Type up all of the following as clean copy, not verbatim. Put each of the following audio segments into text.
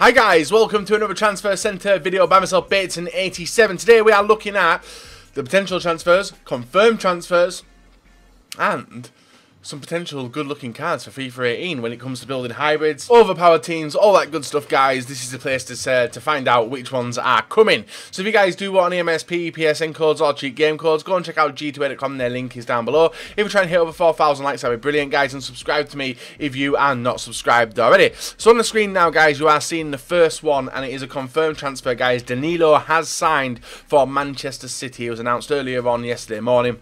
Hi guys, welcome to another Transfer Centre video by myself, Bateson87. Today we are looking at the potential transfers, confirmed transfers, and some potential good-looking cards for FIFA 18 when it comes to building hybrids, overpowered teams, all that good stuff, guys. This is the place to find out which ones are coming. So if you guys do want any MSP, PSN codes, or cheat game codes, go and check out g2a.com. Their link is down below. If you're trying to hit over 4,000 likes, that'd be brilliant, guys. And subscribe to me if you are not subscribed already. So on the screen now, guys, you are seeing the first one, and it is a confirmed transfer, guys. Danilo has signed for Manchester City. It was announced earlier on yesterday morning.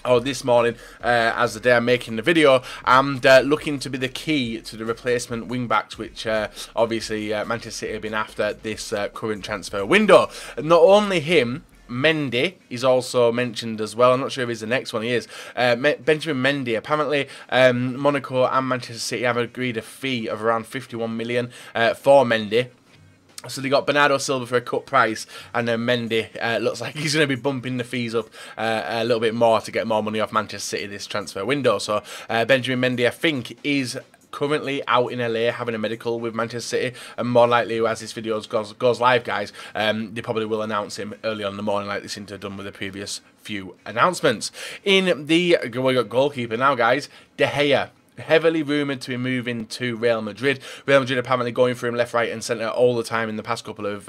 Or this morning, as the day I'm making the video, and looking to be the key to the replacement wing-backs, which obviously Manchester City have been after this current transfer window. Not only him, Mendy is also mentioned as well. I'm not sure if he's the next one. He is. Benjamin Mendy. Apparently, Monaco and Manchester City have agreed a fee of around 51 million for Mendy. So they got Bernardo Silva for a cut price, and then Mendy looks like he's going to be bumping the fees up a little bit more to get more money off Manchester City this transfer window. So Benjamin Mendy, I think, is currently out in LA having a medical with Manchester City, and more likely, as this video goes live, guys, they probably will announce him early on in the morning, like they seem to have done with the previous few announcements. In the we got goalkeeper now, guys, De Gea. Heavily rumoured to be moving to Real Madrid. Real Madrid apparently going for him left, right and centre all the time in the past couple of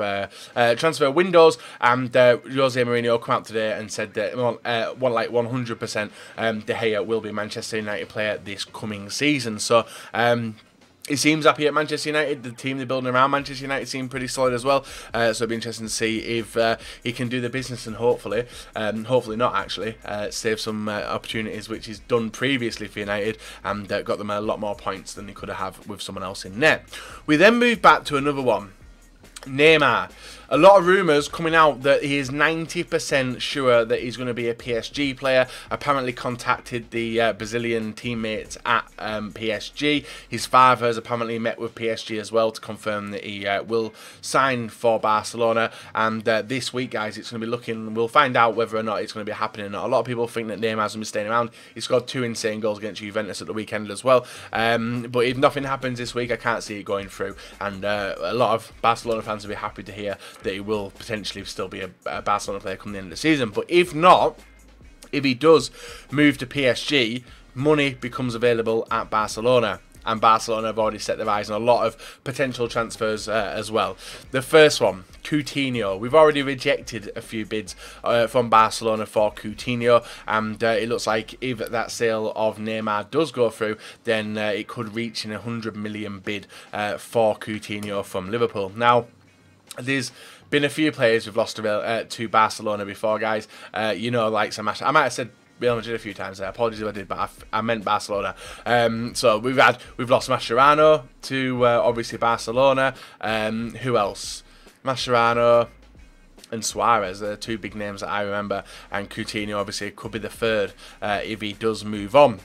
transfer windows. And Jose Mourinho come out today and said that like 100% De Gea will be a Manchester United player this coming season. So he seems happy at Manchester United. The team they're building around Manchester United seem pretty solid as well. So it'll be interesting to see if he can do the business and hopefully not actually, save some opportunities which he's done previously for United, and got them a lot more points than they could have with someone else in net. We then move back to another one. Neymar. A lot of rumours coming out that he is 90% sure that he's going to be a PSG player. Apparently contacted the Brazilian teammates at PSG. His father has apparently met with PSG as well to confirm that he will sign for Barcelona. And this week, guys, it's going to be looking, we'll find out whether or not it's going to be happening or not. A lot of people think that Neymar's going to be staying around. He scored 2 insane goals against Juventus at the weekend as well. But if nothing happens this week, I can't see it going through. And a lot of Barcelona fans will be happy to hear that he will potentially still be a Barcelona player come the end of the season. But if not, if he does move to PSG, money becomes available at Barcelona. And Barcelona have already set their eyes on a lot of potential transfers as well. The first one, Coutinho. We've already rejected a few bids from Barcelona for Coutinho, and it looks like if that sale of Neymar does go through, then it could reach an 100 million bid for Coutinho from Liverpool. Now, there's been a few players who've lost to Barcelona before, guys. You know, like some, I might have said Real Madrid a few times there. Apologies if I did, but I meant Barcelona. So we've lost Mascherano to obviously Barcelona. Who else? Mascherano and Suarez are the two big names that I remember, and Coutinho obviously could be the third if he does move on.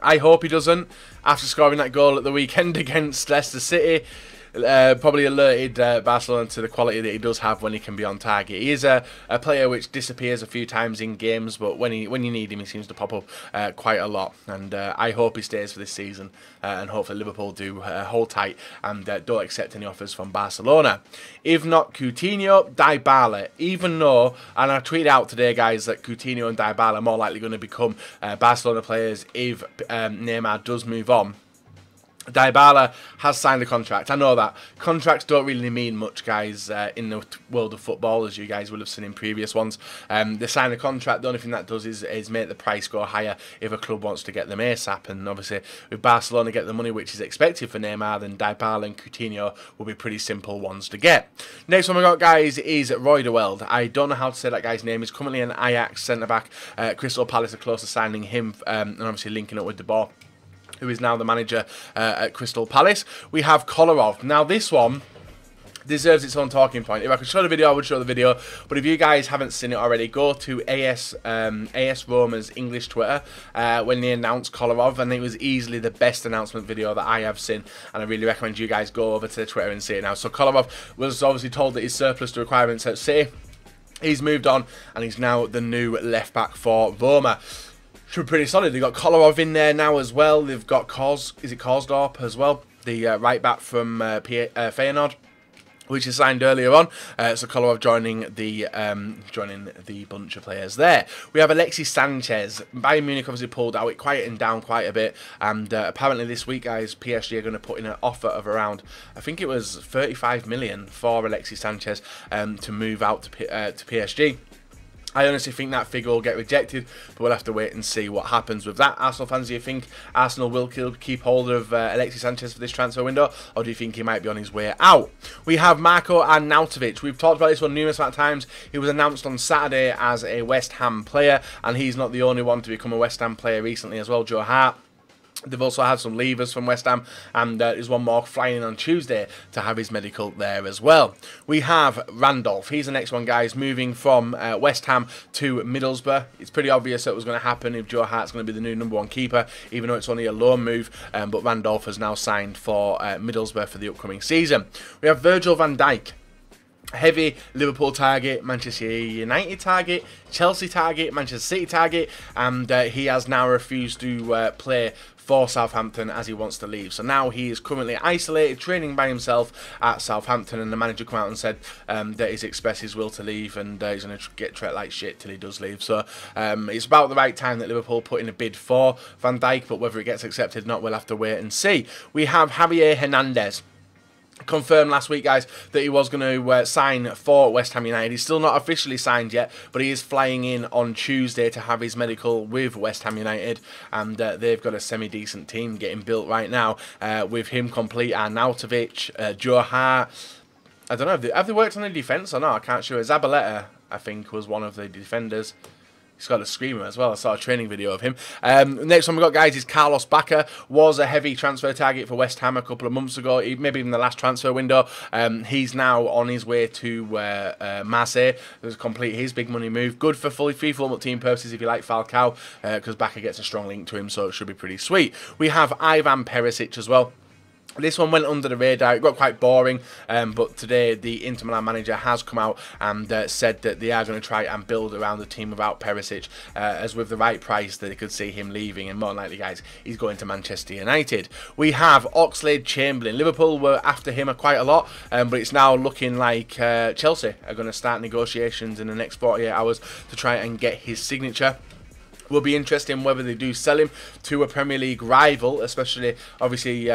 I hope he doesn't. After scoring that goal at the weekend against Leicester City, probably alerted Barcelona to the quality that he does have when he can be on target. He is a player which disappears a few times in games, but when you need him, he seems to pop up quite a lot. And I hope he stays for this season, and hopefully Liverpool do hold tight and don't accept any offers from Barcelona. If not Coutinho, Dybala. Even though, and I tweeted out today, guys, that Coutinho and Dybala are more likely going to become Barcelona players if Neymar does move on. Dybala has signed a contract. I know that contracts don't really mean much, guys, in the world of football, as you guys will have seen in previous ones. They sign a contract. The only thing that does is make the price go higher if a club wants to get them ASAP. And obviously, with Barcelona get the money which is expected for Neymar, then Dybala and Coutinho will be pretty simple ones to get. Next one we got, guys, is Roydeweld. I don't know how to say that guy's name. He's currently an Ajax centre-back. Crystal Palace are close to signing him, and obviously linking up with De Boer, who is now the manager at Crystal Palace. We have Kolarov. Now, this one deserves its own talking point. If I could show the video, I would show the video. But if you guys haven't seen it already, go to AS Roma's English Twitter when they announced Kolarov, and it was easily the best announcement video that I have seen. And I really recommend you guys go over to the Twitter and see it now. So Kolarov was obviously told that he's surplus to requirements at City. He's moved on, and he's now the new left back for Roma. Should be pretty solid. They've got Kolarov in there now as well. They've got Karsdorp as well. the right back from Feyenoord, which is signed earlier on. So Kolarov joining the bunch of players there. We have Alexis Sanchez. Bayern Munich obviously pulled out. It quietened down quite a bit. And apparently this week, guys, PSG are going to put in an offer of around, I think it was 35 million for Alexis Sanchez to move out to PSG. I honestly think that figure will get rejected, but we'll have to wait and see what happens with that. Arsenal fans, do you think Arsenal will keep hold of Alexis Sanchez for this transfer window, or do you think he might be on his way out? We have Marko Arnautovic. We've talked about this one numerous amount of times. He was announced on Saturday as a West Ham player, and he's not the only one to become a West Ham player recently as well. Joe Hart. They've also had some leavers from West Ham, and there's one more flying in on Tuesday to have his medical there as well. We have RANDOLPH. He's the next one, guys, moving from West Ham to Middlesbrough. It's pretty obvious that it was going to happen if Joe Hart's going to be the new #1 keeper, even though it's only a loan move. But RANDOLPH has now signed for Middlesbrough for the upcoming season. We have Virgil van Dijk. Heavy Liverpool target, Manchester United target, Chelsea target, Manchester City target, and he has now refused to play for Southampton as he wants to leave. So now he is currently isolated, training by himself at Southampton, and the manager came out and said that he's expressed his will to leave, and he's going to get treated like shit till he does leave. So it's about the right time that Liverpool put in a bid for Van Dijk, but whether it gets accepted or not, we'll have to wait and see. We have Javier Hernandez. Confirmed last week, guys, that he was going to sign for West Ham United. He's still not officially signed yet, but he is flying in on Tuesday to have his medical with West Ham United, and they've got a semi-decent team getting built right now with him complete. Arnautovic, Joe Hart. I don't know, have they worked on the defence or not? I can't sure. Zabaleta, I think, was one of the defenders. He's got a screamer as well. I saw a training video of him. Next one we got, guys, is Carlos Bacca. Was a heavy transfer target for West Ham a couple of months ago, maybe even the last transfer window. He's now on his way to Marseille. There's complete his big money move. Good for fully FIFA team purposes if you like Falcao, because Bacca gets a strong link to him, so it should be pretty sweet. We have Ivan Perisic as well. This one went under the radar. It got quite boring, but today the Inter Milan manager has come out and said that they are going to try and build around the team without Perisic, as with the right price that they could see him leaving, and more than likely, guys, he's going to Manchester United. We have Oxlade-Chamberlain. Liverpool were after him quite a lot, but it's now looking like Chelsea are going to start negotiations in the next 48 hours to try and get his signature. Will be interesting whether they do sell him to a Premier League rival, especially, obviously,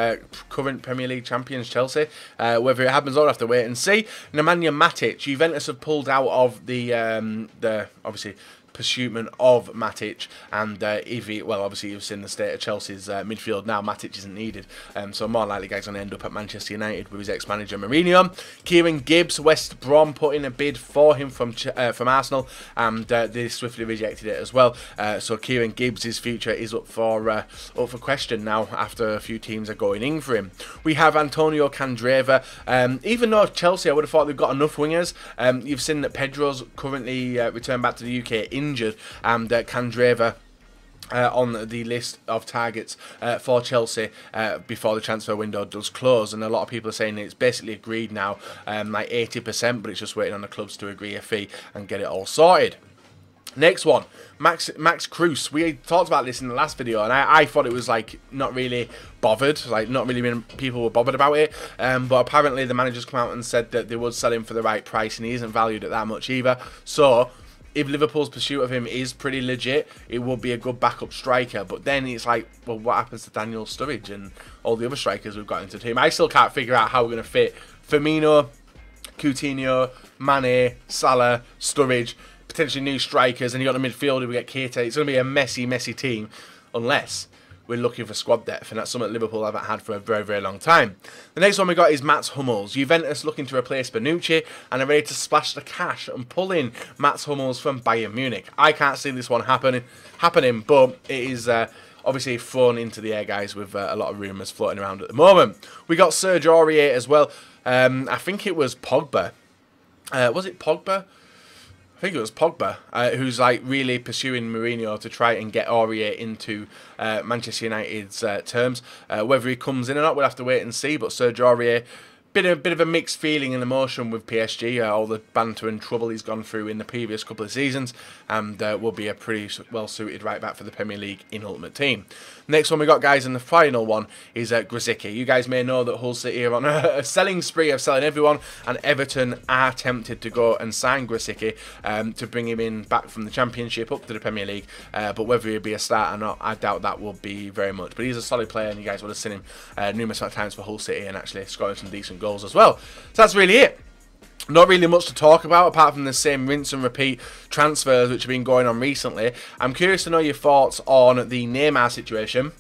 current Premier League champions Chelsea. Whether it happens, I'll have to wait and see. Nemanja Matic. Juventus have pulled out of the obviously, pursuit of Matic, and obviously you've seen the state of Chelsea's midfield now. Matic isn't needed, so more likely, guys, going to end up at Manchester United with his ex-manager Mourinho. Kieran Gibbs, West Brom put in a bid for him from Arsenal, and they swiftly rejected it as well. So Kieran Gibbs' future is up for question now after a few teams are going in for him. We have Antonio Candreva. Even though Chelsea, I would have thought they've got enough wingers. You've seen that Pedro's currently returned back to the UK injured, and Candreva on the list of targets for Chelsea before the transfer window does close, and a lot of people are saying it's basically agreed now, like 80%, but it's just waiting on the clubs to agree a fee and get it all sorted. Next one, Max Cruz. We talked about this in the last video, and I thought it was like not really bothered, like not really many people were bothered about it, but apparently the manager's come out and said that they would sell him for the right price, and he isn't valued at that much either. So if Liverpool's pursuit of him is pretty legit, it will be a good backup striker. But then it's like, well, what happens to Daniel Sturridge and all the other strikers we've got into the team? I still can't figure out how we're going to fit Firmino, Coutinho, Mane, Salah, Sturridge, potentially new strikers, and you got the midfielder, we get Keita. It's going to be a messy, messy team, unless we're looking for squad depth, and that's something Liverpool haven't had for a very, very long time. The next one we got is Mats Hummels. Juventus looking to replace Bonucci and are ready to splash the cash and pull in Mats Hummels from Bayern Munich. I can't see this one happening, but it is obviously thrown into the air, guys, with a lot of rumours floating around at the moment. We got Serge Aurier as well. I think it was Pogba. Was it Pogba? I think it was Pogba, who's like really pursuing Mourinho to try and get Aurier into Manchester United's terms. Whether he comes in or not, we'll have to wait and see. But Serge Aurier, bit of a mixed feeling and emotion with PSG. All the banter and trouble he's gone through in the previous couple of seasons, and will be a pretty well suited right back for the Premier League in Ultimate Team. Next one we got, guys, and the final one is Grzycki. You guys may know that Hull City are on a selling spree of selling everyone, and Everton are tempted to go and sign Grzycki to bring him in back from the Championship up to the Premier League. But whether he'll be a start or not, I doubt that will be very much. But he's a solid player, and you guys would have seen him numerous times for Hull City and actually scoring some decent goals as well. So that's really it. Not really much to talk about apart from the same rinse and repeat transfers which have been going on recently. I'm curious to know your thoughts on the Neymar situation,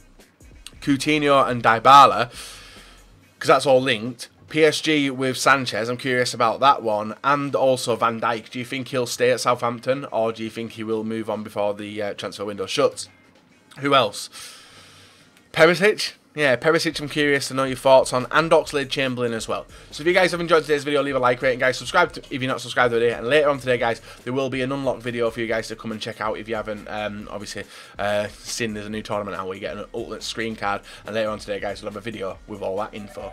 Coutinho and Dybala, because that's all linked. PSG with Sanchez, I'm curious about that one, and also Van Dijk. Do you think he'll stay at Southampton, or do you think he will move on before the transfer window shuts? Who else? Perisic? Yeah, Perisic, I'm curious to know your thoughts on, and Oxlade-Chamberlain as well. So if you guys have enjoyed today's video, leave a like, rate, and guys, subscribe if you're not subscribed already. And later on today, guys, there will be an unlocked video for you guys to come and check out if you haven't, obviously, seen there's a new tournament now where you get an ultimate screen card. And later on today, guys, we'll have a video with all that info.